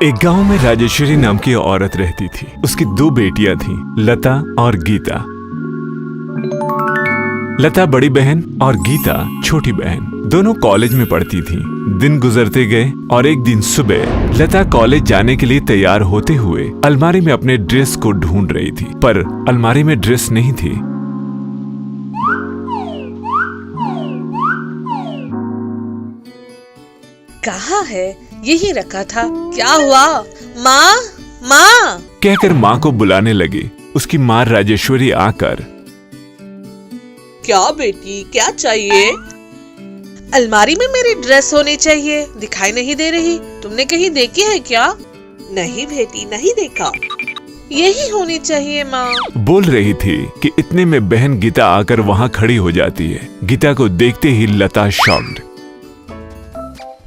एक गांव में राजेश्वरी नाम की औरत रहती थी। उसकी 2 बेटियां थीं, लता और गीता। लता बड़ी बहन और गीता छोटी बहन, दोनों कॉलेज में पढ़ती थीं। दिन गुजरते गए और एक दिन सुबह लता कॉलेज जाने के लिए तैयार होते हुए अलमारी में अपने ड्रेस को ढूंढ रही थी, पर अलमारी में ड्रेस नहीं थी। कहाँ है? यही रखा था। क्या हुआ? माँ, माँ कहकर माँ को बुलाने लगी। उसकी माँ राजेश्वरी आकर, क्या बेटी, क्या चाहिए? अलमारी में मेरी ड्रेस होनी चाहिए, दिखाई नहीं दे रही। तुमने कहीं देखी है क्या? नहीं बेटी, नहीं देखा। यही होनी चाहिए माँ, बोल रही थी कि इतने में बहन गीता आकर वहाँ खड़ी हो जाती है। गीता को देखते ही लता शॉक्ड।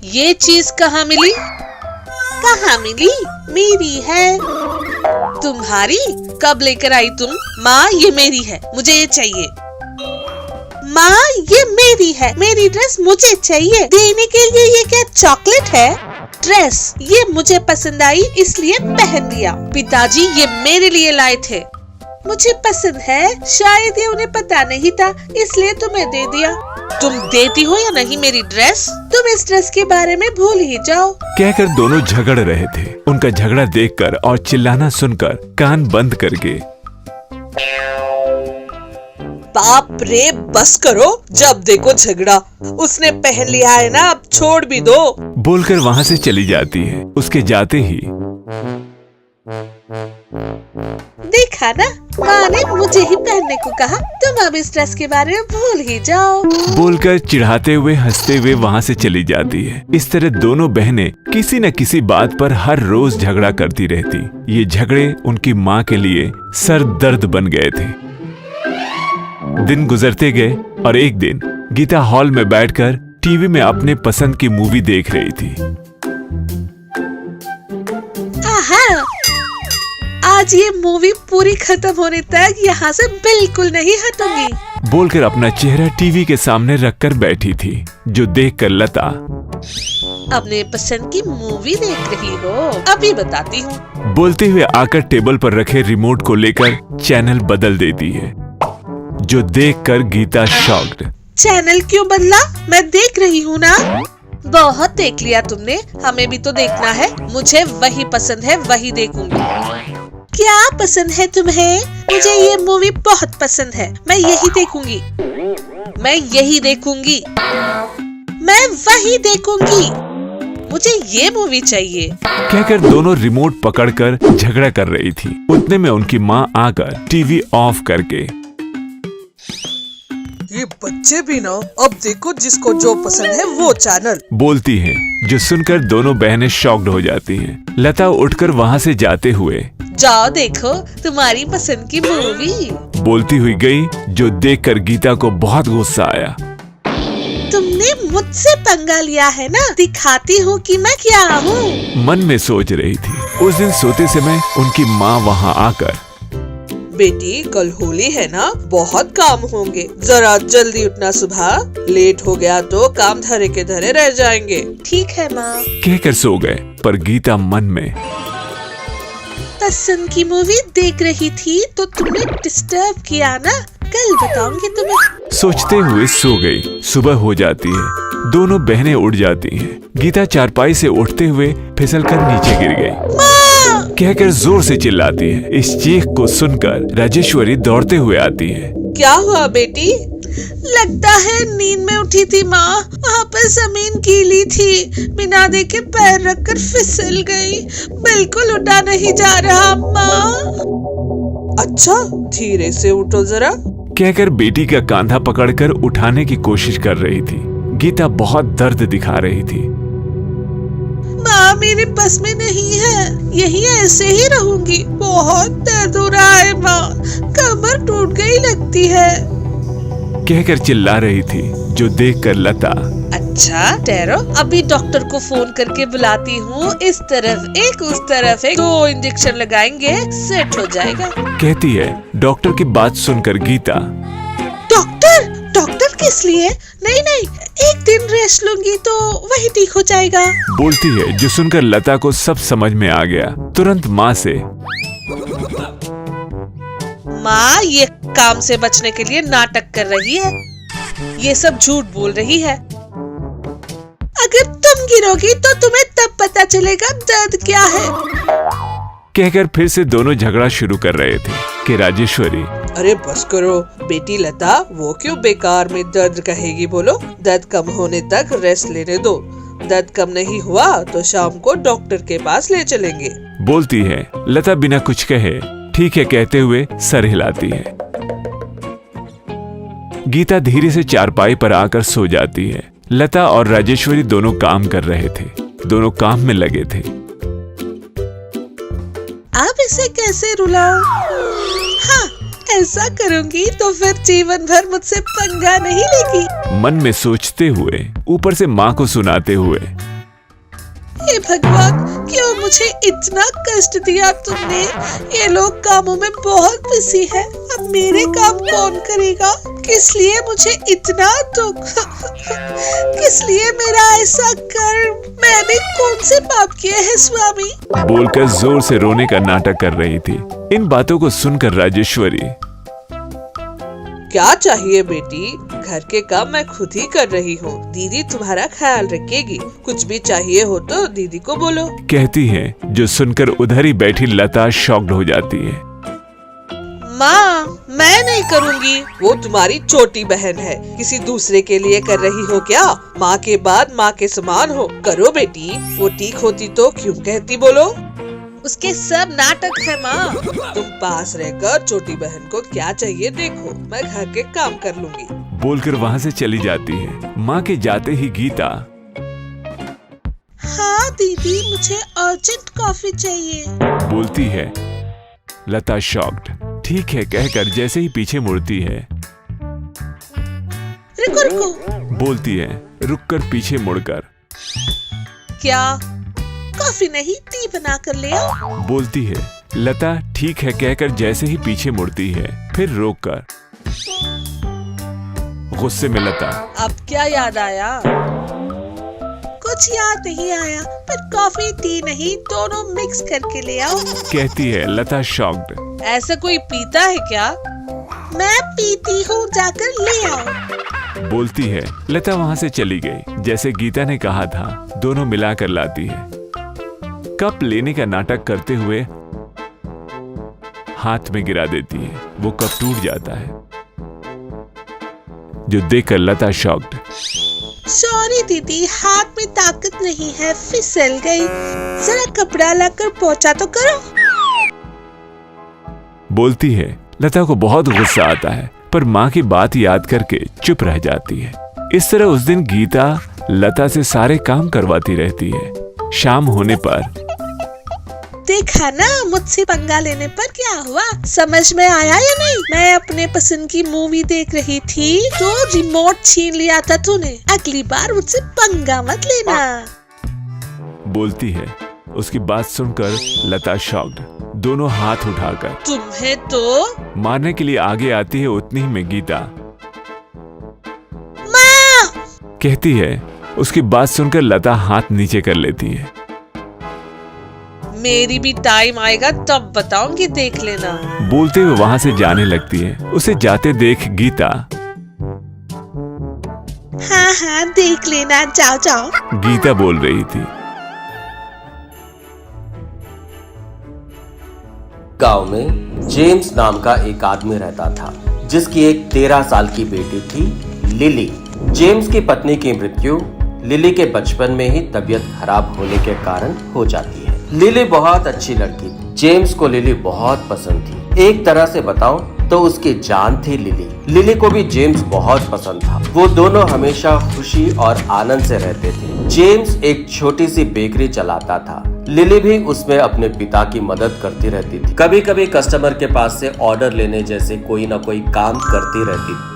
ये चीज कहाँ मिली? कहाँ मिली? मेरी है। तुम्हारी? कब लेकर आई तुम? माँ, ये मेरी है, मुझे ये चाहिए। माँ, ये मेरी है, मेरी ड्रेस मुझे चाहिए। देने के लिए ये क्या चॉकलेट है? ड्रेस ये मुझे पसंद आई इसलिए पहन लिया। पिताजी ये मेरे लिए लाए थे, मुझे पसंद है। शायद ये उन्हें पता नहीं था इसलिए तुम्हें दे दिया। तुम देती हो या नहीं मेरी ड्रेस? तुम इस ड्रेस के बारे में भूल ही जाओ। कहकर दोनों झगड़ रहे थे। उनका झगड़ा देखकर और चिल्लाना सुनकर कान बंद करके, बाप रे, बस करो, जब देखो झगड़ा। उसने पहन लिया है ना, अब छोड़ भी दो, बोलकर वहाँ से चली जाती है। उसके जाते ही, देखा ना, माँ ने मुझे ही पहनने को कहा। तुम अब इस ड्रेस के बारे में भूल ही जाओ, बोलकर चिढ़ाते हुए हंसते हुए वहाँ से चली जाती है। इस तरह दोनों बहनें किसी न किसी बात पर हर रोज झगड़ा करती रहती। ये झगड़े उनकी माँ के लिए सर दर्द बन गए थे। दिन गुजरते गए और एक दिन गीता हॉल में बैठकर टीवी में अपने पसंद की मूवी देख रही थी। आहा, आज ये मूवी पूरी खत्म होने तक यहाँ से बिल्कुल नहीं हटूंगी, बोलकर अपना चेहरा टीवी के सामने रखकर बैठी थी, जो देखकर लता, अपने पसंद की मूवी देख रही हो? अभी बताती हूँ, बोलते हुए आकर टेबल पर रखे रिमोट को लेकर चैनल बदल देती है, जो देखकर गीता शॉक्ड। चैनल क्यों बदला? मैं देख रही हूँ ना। बहुत देख लिया तुमने, हमें भी तो देखना है। मुझे वही पसंद है, वही देखूंगी। क्या पसंद है तुम्हें? मुझे ये मूवी बहुत पसंद है, मैं यही देखूंगी, मैं यही देखूंगी, मैं वही देखूंगी। मुझे ये मूवी चाहिए, कहकर दोनों रिमोट पकड़कर झगड़ा कर रही थी। उतने में उनकी माँ आकर टीवी ऑफ करके, ये बच्चे भी ना, अब देखो जिसको जो पसंद है वो चैनल, बोलती हैं, जो सुनकर दोनों बहनें शॉक्ड हो जाती हैं। लता उठकर वहाँ से जाते हुए, जाओ देखो तुम्हारी पसंद की मूवी, बोलती हुई गई, जो देखकर गीता को बहुत गुस्सा आया। तुमने मुझसे पंगा लिया है ना, दिखाती हूँ कि मैं क्या हूँ, मन में सोच रही थी। उस दिन सोते समय उनकी माँ वहाँ आकर, बेटी कल होली है ना, बहुत काम होंगे, जरा जल्दी उठना, सुबह लेट हो गया तो काम धरे के धरे रह जाएंगे। ठीक है माँ, कहकर सो गए। पर गीता मन में, पसंद की मूवी देख रही थी तो तुमने डिस्टर्ब किया ना, कल बताऊंगी तुम्हें, सोचते हुए सो गई। सुबह हो जाती है, दोनों बहनें उठ जाती हैं। गीता चारपाई से उठते हुए फिसलकर नीचे गिर गई, कहकर जोर से चिल्लाती है। इस चीख को सुनकर राजेश्वरी दौड़ते हुए आती है। क्या हुआ बेटी? लगता है नींद में उठी थी माँ, वहाँ पर जमीन गीली थी, बिना देखे पैर रखकर फिसल गई, बिल्कुल उठा नहीं जा रहा माँ। अच्छा, धीरे से उठो जरा, कहकर बेटी का कंधा पकड़कर उठाने की कोशिश कर रही थी। गीता बहुत दर्द दिखा रही थी। माँ मेरे बस में नहीं है, यही ऐसे ही रहूंगी, बहुत दर्द हो रहा है माँ, कमर टूट गई लगती है, कहकर चिल्ला रही थी, जो देखकर लता, अच्छा ठहरो, अभी डॉक्टर को फोन करके बुलाती हूँ। इस तरफ एक, उस तरफ एक, 2 इंजेक्शन लगाएंगे, सेट हो जाएगा, कहती है। डॉक्टर की बात सुनकर गीता, किस लिए? नहीं नहीं, एक दिन रेस्ट लूंगी तो वही ठीक हो जाएगा। बोलती है, जो सुनकर लता को सब समझ में आ गया। तुरंत माँ से, माँ ये काम से बचने के लिए नाटक कर रही है, ये सब झूठ बोल रही है। अगर तुम गिरोगी तो तुम्हें तब पता चलेगा दर्द क्या है। कहकर फिर से दोनों झगड़ा शुरू कर रहे थे कि राजेश्वरी, अरे बस करो बेटी लता, वो क्यों बेकार में दर्द कहेगी, बोलो। दर्द कम होने तक रेस्ट लेने दो, दर्द कम नहीं हुआ तो शाम को डॉक्टर के पास ले चलेंगे। बोलती है। लता बिना कुछ कहे ठीक है कहते हुए सर हिलाती है। गीता धीरे से चारपाई पर आकर सो जाती है। लता और राजेश्वरी दोनों काम कर रहे थे, दोनों काम में लगे थे। अब इसे कैसे रुलाऊं? हाँ, ऐसा करूंगी तो फिर जीवन भर मुझसे पंगा नहीं लेगी। मन में सोचते हुए ऊपर से माँ को सुनाते हुए, हे भगवान, क्यों मुझे इतना कष्ट दिया तुमने? ये लोग कामों में बहुत बिजी है, अब मेरे काम कौन करेगा? किस लिए मुझे इतना दुख? किस लिए मेरा ऐसा कर्म? मैंने कौन से पाप किए हैं स्वामी? बोलकर जोर से रोने का नाटक कर रही थी। इन बातों को सुनकर राजेश्वरी, क्या चाहिए बेटी? घर के काम मैं खुद ही कर रही हूँ, दीदी तुम्हारा ख्याल रखेगी। कुछ भी चाहिए हो तो दीदी को बोलो, कहती है। जो सुनकर उधर ही बैठी लता शॉक्ड हो जाती है। माँ मैं नहीं करूँगी, वो तुम्हारी छोटी बहन है, किसी दूसरे के लिए कर रही हो क्या? माँ के बाद माँ के समान हो, करो बेटी। वो ठीक होती तो क्यों कहती, बोलो। उसके सब नाटक है माँ। तुम पास रहकर छोटी बहन को क्या चाहिए देखो, मैं घर के काम कर लूंगी। बोलकर वहाँ से चली जाती है। माँ के जाते ही गीता, हाँ दीदी, मुझे अर्जेंट कॉफी चाहिए, बोलती है। लता शॉक्ड, ठीक है कहकर जैसे ही पीछे मुड़ती है, रुको रुको, बोलती है रुककर पीछे मुड़कर, क्या कॉफी नहीं टी बना कर ले आओ, बोलती है। लता ठीक है कहकर जैसे ही पीछे मुड़ती है, फिर रोककर गुस्से में लता, अब क्या याद आया? कुछ याद नहीं आया, पर कॉफी टी नहीं दोनों मिक्स करके ले आओ, कहती है। लता शॉक्ड, ऐसा कोई पीता है क्या? मैं पीती हूँ, जाकर ले आओ, बोलती है। लता वहाँ से चली गई। जैसे गीता ने कहा था, दोनों मिलाकर लाती है। कप लेने का नाटक करते हुए हाथ में गिरा देती है। वो कप टूट जाता है, जो देखकर लता शॉक्ड, सॉरी दीदी, हाथ में ताकत नहीं है, फिसल गई, जरा कपड़ा लाकर पोंछा तो करो, बोलती है। लता को बहुत गुस्सा आता है, पर माँ की बात याद करके चुप रह जाती है। इस तरह उस दिन गीता लता से सारे काम करवाती रहती है। शाम होने पर, देखा ना मुझसे पंगा लेने पर क्या हुआ, समझ में आया या नहीं? मैं अपने पसंद की मूवी देख रही थी तो रिमोट छीन लिया था तूने, अगली बार मुझसे पंगा मत लेना, बोलती है। उसकी बात सुनकर लता शॉक्ड, दोनों हाथ उठाकर तुम्हें तो मारने के लिए आगे आती है। उतनी ही में गीता, माँ, कहती है। उसकी बात सुनकर लता हाथ नीचे कर लेती है। मेरी भी टाइम आएगा तब बताऊंगी, देख लेना, बोलते हुए वहां से जाने लगती है। उसे जाते देख गीता, हाँ हाँ देख लेना, जाओ जाओ, गीता बोल रही थी। गांव में जेम्स नाम का एक आदमी रहता था, जिसकी एक 13 साल की बेटी थी, लिली। जेम्स की पत्नी की मृत्यु लिली के बचपन में ही तबीयत खराब होने के कारण हो जाती है। लिली बहुत अच्छी लड़की थी। जेम्स को लिली बहुत पसंद थी। एक तरह से बताऊं तो उसकी जान थी लिली। लिली को भी जेम्स बहुत पसंद था। वो दोनों हमेशा खुशी और आनंद से रहते थे। जेम्स एक छोटी सी बेकरी चलाता था। लिली भी उसमें अपने पिता की मदद करती रहती थी। कभी कभी कस्टमर के पास से ऑर्डर लेने जैसे कोई ना कोई काम करती रहती थी।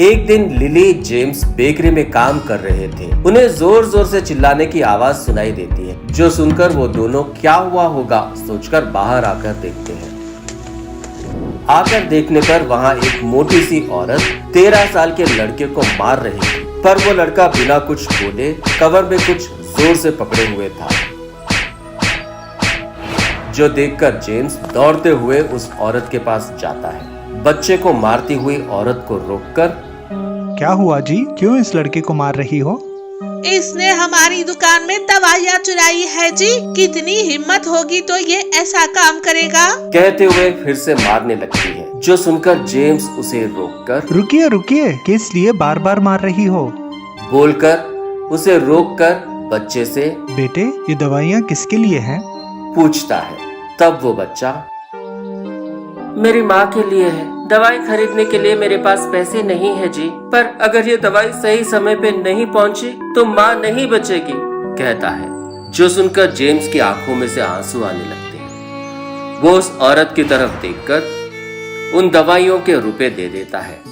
एक दिन लिली जेम्स बेकरी में काम कर रहे थे। उन्हें जोर जोर से चिल्लाने की आवाज सुनाई देती है, जो सुनकर वो दोनों क्या हुआ होगा सोचकर बाहर आकर देखते हैं। आकर देखने पर वहाँ एक मोटी सी औरत 13 साल के लड़के को मार रही थी, पर वो लड़का बिना कुछ बोले कवर में कुछ जोर से पकड़े हुए था, जो देखकर जेम्स दौड़ते हुए उस औरत के पास जाता है। बच्चे को मारती हुई औरत को रोककर, क्या हुआ जी, क्यों इस लड़के को मार रही हो? इसने हमारी दुकान में दवाइयाँ चुराई है जी। कितनी हिम्मत होगी तो ये ऐसा काम करेगा? कहते हुए फिर से मारने लगती है, जो सुनकर जेम्स उसे रोककर, रुकिए रुकिए, किस लिए बार बार मार रही हो? बोलकर उसे रोककर बच्चे से बेटे, ये दवाइयाँ किसके लिए हैं? पूछता है। तब वो बच्चा, मेरी माँ के लिए है। दवाई खरीदने के लिए मेरे पास पैसे नहीं है जी, पर अगर ये दवाई सही समय पे नहीं पहुँची तो माँ नहीं बचेगी, कहता है। जो सुनकर जेम्स की आंखों में से आंसू आने लगते हैं। वो उस औरत की तरफ देखकर उन दवाइयों के रुपए दे देता है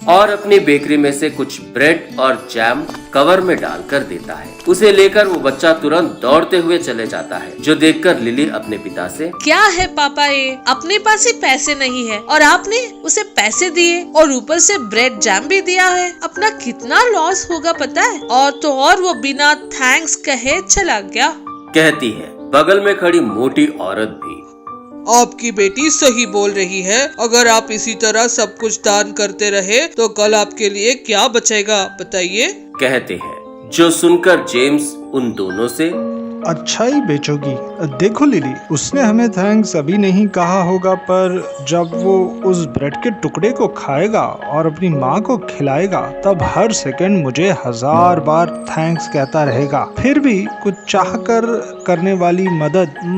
और अपनी बेकरी में से कुछ ब्रेड और जैम कवर में डालकर देता है। उसे लेकर वो बच्चा तुरंत दौड़ते हुए चले जाता है, जो देखकर लिली अपने पिता से, क्या है पापा, ये अपने पास ही पैसे नहीं है और आपने उसे पैसे दिए और ऊपर से ब्रेड जैम भी दिया है। अपना कितना लॉस होगा पता है? और तो और वो बिना थैंक्स कहे चला गया, कहती है। बगल में खड़ी मोटी औरत भी, आपकी बेटी सही बोल रही है। अगर आप इसी तरह सब कुछ दान करते रहे तो कल आपके लिए क्या बचेगा बताइए, कहते हैं। जो सुनकर जेम्स उन दोनों से, अच्छा ही बेचोगी। देखो लिली, उसने हमें थैंक्स अभी नहीं कहा होगा, पर जब वो उस ब्रेड के टुकड़े को खाएगा और अपनी माँ को खिलाएगा तब हर सेकंड मुझे 1000 बार थैंक्स कहता रहेगा। फिर भी कुछ चाह कर करने वाली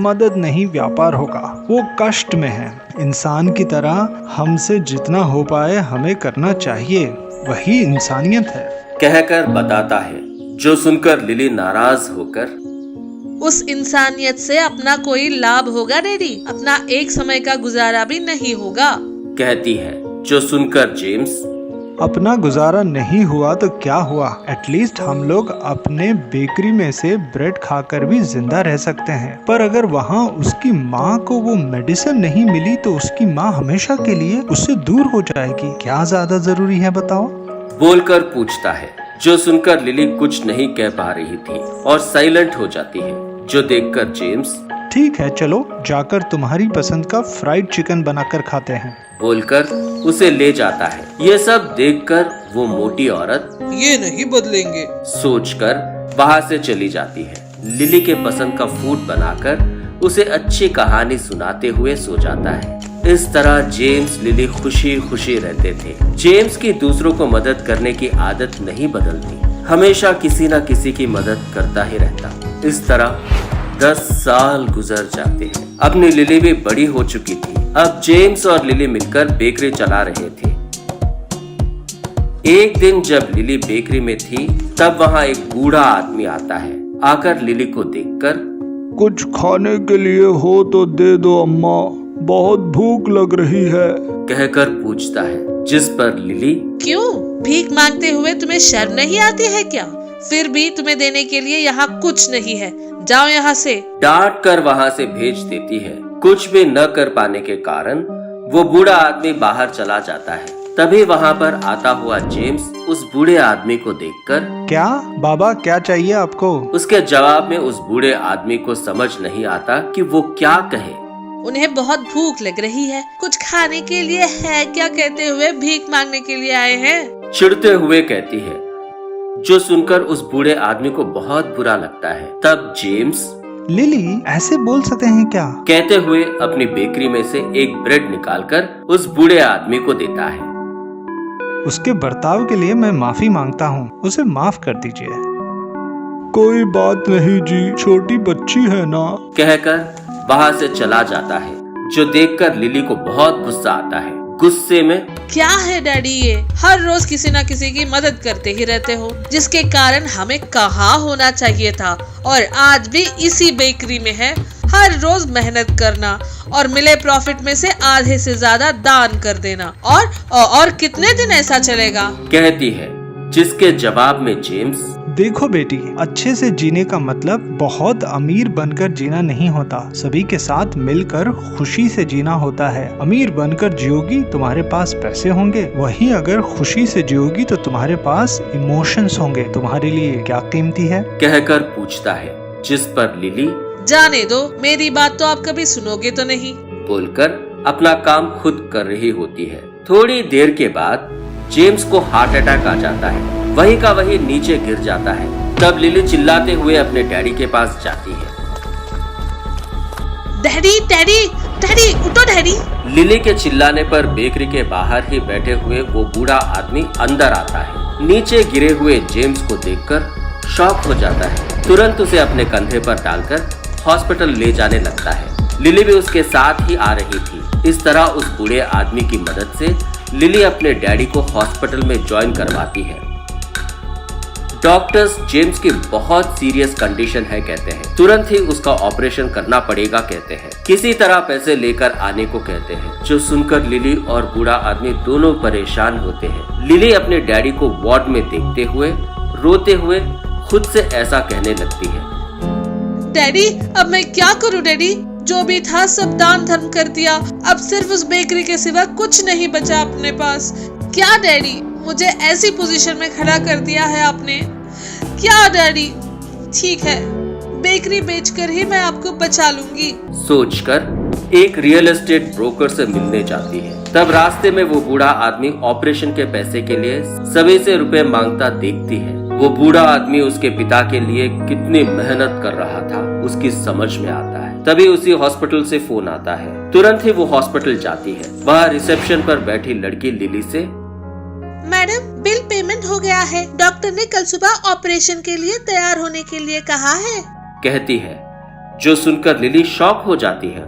मदद नहीं व्यापार होगा। वो कष्ट में है। इंसान की तरह हमसे जितना हो पाए हमें करना चाहिए, वही इंसानियत है, कहकर बताता है। जो सुनकर लिली नाराज होकर, उस इंसानियत से अपना कोई लाभ होगा डैडी, अपना एक समय का गुजारा भी नहीं होगा, कहती है। जो सुनकर जेम्स, अपना गुजारा नहीं हुआ तो क्या हुआ, एटलीस्ट हम लोग अपने बेकरी में से ब्रेड खाकर भी जिंदा रह सकते हैं। पर अगर वहाँ उसकी माँ को वो मेडिसिन नहीं मिली तो उसकी माँ हमेशा के लिए उससे दूर हो जाएगी। क्या ज्यादा जरूरी है बताओ, बोलकर पूछता है। जो सुनकर लिली कुछ नहीं कह पा रही थी और साइलेंट हो जाती है। जो देखकर जेम्स, ठीक है चलो जाकर तुम्हारी पसंद का फ्राइड चिकन बनाकर खाते हैं, बोलकर उसे ले जाता है। ये सब देखकर वो मोटी औरत, ये नहीं बदलेंगे, सोचकर वहाँ से चली जाती है। लिली के पसंद का फूड बनाकर उसे अच्छी कहानी सुनाते हुए सो जाता है। इस तरह जेम्स लिली खुशी खुशी रहते थे। जेम्स की दूसरों को मदद करने की आदत नहीं बदलती, हमेशा किसी न किसी की मदद करता ही रहता। इस तरह 10 साल गुजर जाते हैं। अपनी लिली भी बड़ी हो चुकी थी। अब जेम्स और लिली मिलकर बेकरी चला रहे थे। एक दिन जब लिली बेकरी में थी तब वहाँ एक बूढ़ा आदमी आता है। आकर लिली को देखकर, कुछ खाने के लिए हो तो दे दो अम्मा, बहुत भूख लग रही है, कहकर पूछता है। जिस पर लिली, क्यों भीख मांगते हुए तुम्हें शर्म नहीं आती है क्या? फिर भी तुम्हें देने के लिए यहाँ कुछ नहीं है, जाओ यहाँ से, डांट कर वहाँ से भेज देती है। कुछ भी न कर पाने के कारण वो बूढ़ा आदमी बाहर चला जाता है। तभी वहाँ पर आता हुआ जेम्स उस बूढ़े आदमी को देखकर, क्या बाबा, क्या चाहिए आपको? उसके जवाब में उस बूढ़े आदमी को समझ नहीं आता कि वो क्या कहे। उन्हें बहुत भूख लग रही है, कुछ खाने के लिए है क्या कहते हुए भीख मांगने के लिए आए हैं, चिढ़ते हुए कहती है। जो सुनकर उस बूढ़े आदमी को बहुत बुरा लगता है। तब जेम्स, लिली ऐसे बोल सकते हैं क्या, कहते हुए अपनी बेकरी में से एक ब्रेड निकालकर उस बूढ़े आदमी को देता है। उसके बर्ताव के लिए मैं माफी मांगता हूँ, उसे माफ कर दीजिए। कोई बात नहीं जी, छोटी बच्ची है ना, कहकर वहाँ से चला जाता है। जो देखकर लिली को बहुत गुस्सा आता है। गुस्से में, क्या है डैडी, ये हर रोज किसी न किसी की मदद करते ही रहते हो, जिसके कारण हमें कहाँ होना चाहिए था और आज भी इसी बेकरी में है। हर रोज मेहनत करना और मिले प्रॉफिट में से आधे से ज्यादा दान कर देना, और कितने दिन ऐसा चलेगा, कहती है। जिसके जवाब में जेम्स, देखो बेटी, अच्छे से जीने का मतलब बहुत अमीर बनकर जीना नहीं होता, सभी के साथ मिलकर खुशी से जीना होता है। अमीर बनकर जियोगी तुम्हारे पास पैसे होंगे, वहीं अगर खुशी से जियोगी तो तुम्हारे पास इमोशंस होंगे। तुम्हारे लिए क्या कीमती है? कहकर पूछता है, जिस पर लिली जाने दो, मेरी बात तो आप कभी सुनोगे तो नहीं। बोलकर अपना काम खुद कर रही होती है। थोड़ी देर के बाद जेम्स को हार्ट अटैक आ जाता है, वहीं का वहीं नीचे गिर जाता है। तब लिली चिल्लाते हुए अपने डैडी के पास जाती है। डैडी डैडी डैडी, उठो डैडी। लिली के चिल्लाने पर बेकरी के बाहर ही बैठे हुए वो बूढ़ा आदमी अंदर आता है। नीचे गिरे हुए जेम्स को देखकर शॉक हो जाता है। तुरंत उसे अपने कंधे पर डालकर हॉस्पिटल ले जाने लगता है। लिली भी उसके साथ ही आ रही थी। इस तरह उस बूढ़े आदमी की मदद से लिली अपने डैडी को हॉस्पिटल में ज्वाइन करवाती है। डॉक्टर्स जेम्स की बहुत सीरियस कंडीशन है कहते हैं, तुरंत ही उसका ऑपरेशन करना पड़ेगा कहते हैं, किसी तरह पैसे लेकर आने को कहते हैं। जो सुनकर लिली और बूढ़ा आदमी दोनों परेशान होते हैं। लिली अपने डैडी को वार्ड में देखते हुए रोते हुए खुद से ऐसा कहने लगती है, डैडी अब मैं क्या करूं डैडी, जो भी था सब दान धर्म कर दिया, अब सिर्फ उस बेकरी के सिवा कुछ नहीं बचा अपने पास। क्या डैडी, मुझे ऐसी पोजीशन में खड़ा कर दिया है आपने। क्या डैडी, ठीक है, बेकरी बेचकर ही मैं आपको बचा लूंगी। सोचकर एक रियल एस्टेट ब्रोकर से मिलने जाती है। तब रास्ते में वो बूढ़ा आदमी ऑपरेशन के पैसे के लिए सभी से रुपए मांगता देखती है। वो बूढ़ा आदमी उसके पिता के लिए कितनी मेहनत कर रहा था उसकी समझ में आता है। तभी उसी हॉस्पिटल से फोन आता है। तुरंत ही वो हॉस्पिटल जाती है। वहाँ रिसेप्शन पर बैठी लड़की लिली से, मैडम बिल पेमेंट हो गया है, डॉक्टर ने कल सुबह ऑपरेशन के लिए तैयार होने के लिए कहा है, कहती है। जो सुनकर लिली शॉक हो जाती है।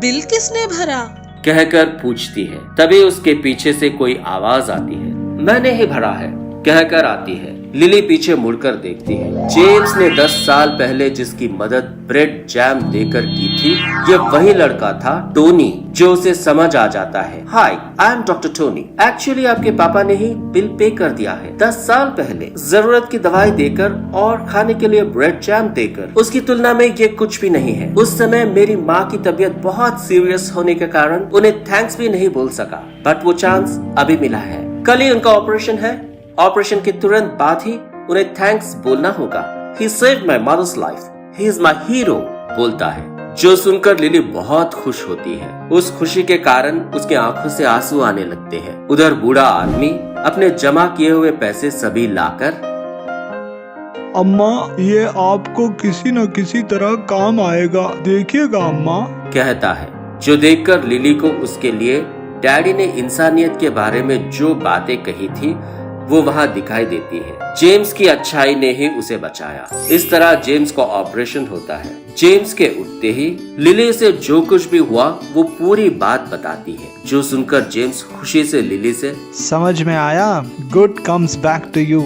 बिल किसने भरा? कहकर पूछती है। तभी उसके पीछे से कोई आवाज आती है, मैंने ही भरा है, कहकर आती है। लिली पीछे मुड़कर देखती है। जेम्स ने 10 साल पहले जिसकी मदद ब्रेड जैम देकर की थी, ये वही लड़का था टोनी, जो उसे समझ आ जाता है। Hi, I am doctor Tony. Actually आपके पापा ने ही बिल पे कर दिया है 10 साल पहले, जरूरत की दवाई देकर और खाने के लिए ब्रेड जैम देकर। उसकी तुलना में ये कुछ भी नहीं है। उस समय मेरी माँ की तबीयत बहुत सीरियस होने के कारण उन्हें थैंक्स भी नहीं बोल सका, बट वो चांस अभी मिला है। कल ही उनका ऑपरेशन है। ऑपरेशन के तुरंत बाद ही उन्हें थैंक्स बोलना होगा। He saved my mother's life. He is my hero, बोलता है। जो सुनकर लिली बहुत खुश होती है। उस खुशी के कारण उसके आंखों से आंसू आने लगते हैं। उधर बूढ़ा आदमी अपने जमा किए हुए पैसे सभी लाकर, अम्मा ये आपको किसी न किसी तरह काम आएगा, देखिएगा अम्मा, कहता है। जो देखकर लिली को उसके लिए डैडी ने इंसानियत के बारे में जो बातें कही थी वो वहाँ दिखाई देती है। जेम्स की अच्छाई ने ही उसे बचाया। इस तरह जेम्स का ऑपरेशन होता है। जेम्स के उठते ही लिली से जो कुछ भी हुआ वो पूरी बात बताती है। जो सुनकर जेम्स खुशी से लिली से, समझ में आया, good comes back to you.